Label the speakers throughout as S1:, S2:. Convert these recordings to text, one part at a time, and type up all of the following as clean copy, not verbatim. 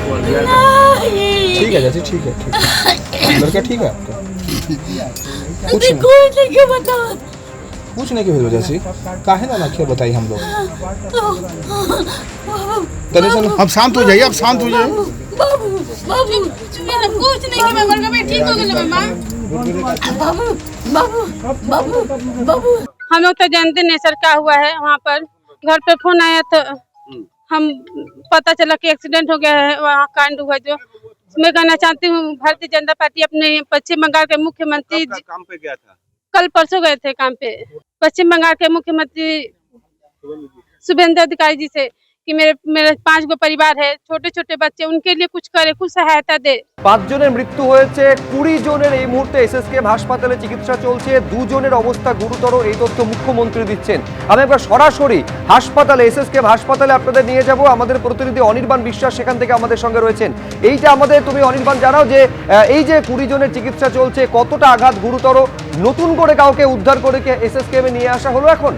S1: ठीक है चाची, ठीक है, लड़का ठीक है आपका? कुछ नहीं भेजो चाची, काहे ना नखिया बताइए हम लोग।
S2: अब शांत हो जाइए, अब शांत हो जाइए।
S3: कुछ नहीं कि मैं मर गई, ठीक हो गई मां। बाबू हम लोग तो जानते नहीं सर क्या हुआ है। वहाँ पर घर पे फोन आया तो हम पता चला कि एक्सीडेंट हो गया है, वहाँ कांड हुआ। जो मैं कहना चाहती हूँ, भारतीय जनता पार्टी अपने पश्चिम बंगाल के मुख्यमंत्री
S4: काम पे गया था,
S3: कल परसों गए थे काम पे, पश्चिम बंगाल के मुख्यमंत्री शुभेंदु अधिकारी जी से कि मेरे 5 गो परिवार है, छोटे छोटे बच्चे, उनके लिए कुछ करे, कुछ सहायता दे।
S5: 5 জনের মৃত্যু হয়েছে, 20 জনের এই মুহূর্তে এসএসকেএম হাসপাতালে চিকিৎসা চলছে, 2 জনের অবস্থা গুরুতর। এই তথ্য মুখ্যমন্ত্রী দিচ্ছেন। আমি একবার সরাসরি হাসপাতালে, এসএসকেএম হাসপাতালে আপনাদের নিয়ে যাব। আমাদের প্রতিনিধি অনির্বাণ বিশ্বাস সেখান থেকে আমাদের সঙ্গে রয়েছেন। এইটা আমাদের, তুমি অনির্বাণ জানাও যে এই যে 20 জনের চিকিৎসা চলছে, কতটা আঘাত গুরুতর, নতুন করে কাউকে উদ্ধার করে কি এসএসকেএম এ নিয়ে আসা হলো এখন?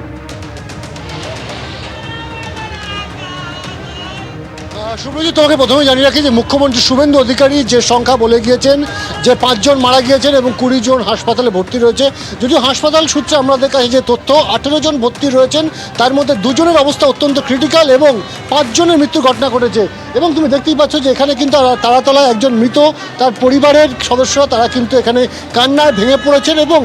S2: সুব্রজিৎ, তোমাকে প্রথমে জানিয়ে রাখি যে মুখ্যমন্ত্রী শুভেন্দু অধিকারী যে সংখ্যা বলে গিয়েছেন যে 5 জন মারা গিয়েছেন এবং 20 জন হাসপাতালে ভর্তি রয়েছে। যদিও হাসপাতাল সূত্রে আমাদের কাছে যে তথ্য 18 জন ভর্তি রয়েছেন, তার মধ্যে 2 জনের অবস্থা অত্যন্ত ক্রিটিক্যাল এবং 5 জনের মৃত্যুর ঘটনা ঘটেছে। এবং তুমি দেখতেই পাচ্ছ যে এখানে কিন্তু তারাতলায় একজন মৃত, তার পরিবারের সদস্যরা তারা কিন্তু এখানে কান্নায় ভেঙে পড়েছেন। এবং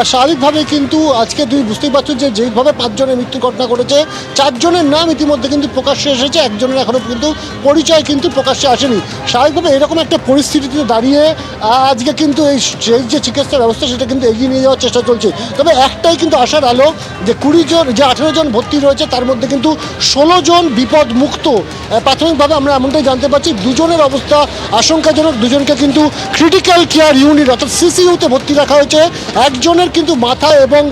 S2: স্বাভাবিকভাবে কিন্তু আজকে তুমি বুঝতেই পারছো যে যেভাবে 5 জনের মৃত্যুর ঘটনা ঘটেছে, 4 জনের নাম ইতিমধ্যে কিন্তু প্রকাশ্যে এসেছে, একজনের এখনও কিন্তু পরিচয় কিন্তু প্রকাশ্যে আসেনি। স্বাভাবিকভাবে এরকম একটা পরিস্থিতিতে দাঁড়িয়ে আজকে কিন্তু এই যে চিকিৎসা ব্যবস্থা সেটা কিন্তু এগিয়ে নিয়ে যাওয়ার চেষ্টা চলছে। তবে একটাই কিন্তু আশার আলো যে 20 জন, যে 18 জন ভর্তি রয়েছে তার মধ্যে কিন্তু 16 জন বিপদ মুক্ত। প্রাথমিকভাবে আমরা এমনটাই জানতে পারছি, 2 জনের অবস্থা আশঙ্কাজনক, 2 জনকে কিন্তু ক্রিটিক্যাল কেয়ার ইউনিট অর্থাৎ সিসিইউতে ভর্তি রাখা হয়েছে। একজনের কিন্তু মাথায় এবং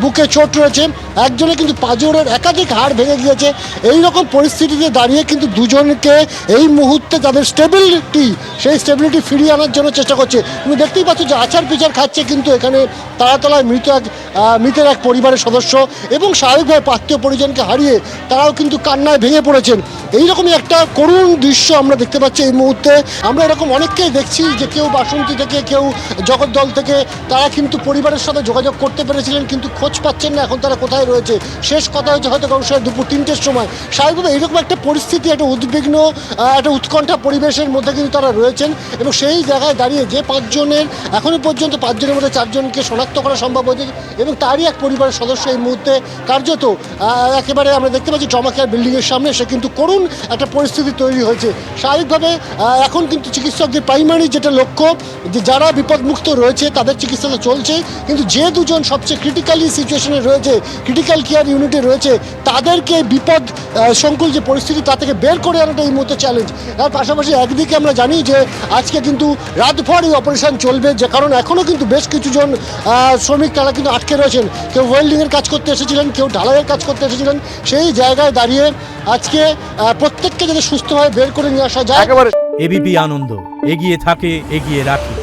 S2: বুকে চোট রয়েছে, একজনের কিন্তু পাঁজরের একাধিক হাড় ভেঙে গিয়েছে। এই রকম পরিস্থিতিতে দাঁড়িয়ে কিন্তু 2 জনকে এই মুহূর্তে তাদের সেই স্টেবিলিটি ফিরিয়ে আনার জন্য চেষ্টা করছে। তুমি দেখতেই পাচ্ছ যে আচার পিচার খাচ্ছে কিন্তু এখানে তারাতলায় মৃতের এক পরিবারের সদস্য এবং স্বাভাবিকভাবে আত্মীয় পরিজনকে হারিয়ে তারাও কিন্তু কান্নায় ভেঙে পড়েছেন। এইরকমই একটা করুণ দৃশ্য আমরা দেখতে পাচ্ছি এই মুহূর্তে। আমরা এরকম অনেককেই দেখছি যে কেউ বাসন্তী থেকে, কেউ জগদ্দল থেকে, তারা কিন্তু পরিবারের সাথে যোগাযোগ করতে পেরেছিলেন কিন্তু খোঁজ পাচ্ছেন না এখন তারা কোথায় রয়েছে। শেষ কথা হয়েছে হয়তো কারোর সাথে দুপুর 3টের সময়। স্বাভাবিকভাবে এইরকম একটা পরিস্থিতি, একটা উদ্বিগ্ন, একটা উৎকণ্ঠা পরিবেশের মধ্যে কিন্তু তারা রয়েছেন। এবং সেই জায়গায় দাঁড়িয়ে যে 5 জনের এখনও পর্যন্ত 5 জনের মধ্যে 4 জনকে শনাক্ত করা সম্ভব হয়েছে এবং তারই এক পরিবারের সদস্য এই মুহূর্তে কার্যত একেবারে আমরা দেখতে পাচ্ছি ট্রমা বিল্ডিংয়ের সামনে সে কিন্তু করুণ একটা পরিস্থিতি তৈরি হয়েছে। স্বাভাবিকভাবে এখন কিন্তু চিকিৎসকদের প্রাইমারি যেটা লক্ষ্য যে যারা বিপদমুক্ত রয়েছে তাদের চিকিৎসা তো চলছে, কিন্তু যে 2 জন সবচেয়ে ক্রিটিক্যালি সিচুয়েশনে রয়েছে, ক্রিটিক্যাল কেয়ার ইউনিটে রয়েছে, তাদেরকে বিপদ সংকুল যে পরিস্থিতি তা থেকে বের করে আনাটা এই মুহূর্তে চ্যালেঞ্জ। তার পাশাপাশি একদিকে আমরা জানি যে আজকে কিন্তু রাতভর এই অপারেশন চলবে, যে কারণ এখনও কিন্তু বেশ কিছুজন শ্রমিক তারা কিন্তু আটকে রয়েছেন। কেউ ওয়েল্ডিংয়ের কাজ করতে এসেছিলেন, কেউ ঢালাইয়ের কাজ করতে এসেছিলেন। সেই জায়গায় দাঁড়িয়ে আজকে প্রত্যেককে যাতে সুস্থভাবে বের করে নিয়ে আসা যায়।
S6: এবিপি আনন্দ এগিয়ে থাকে, এগিয়ে রাখে।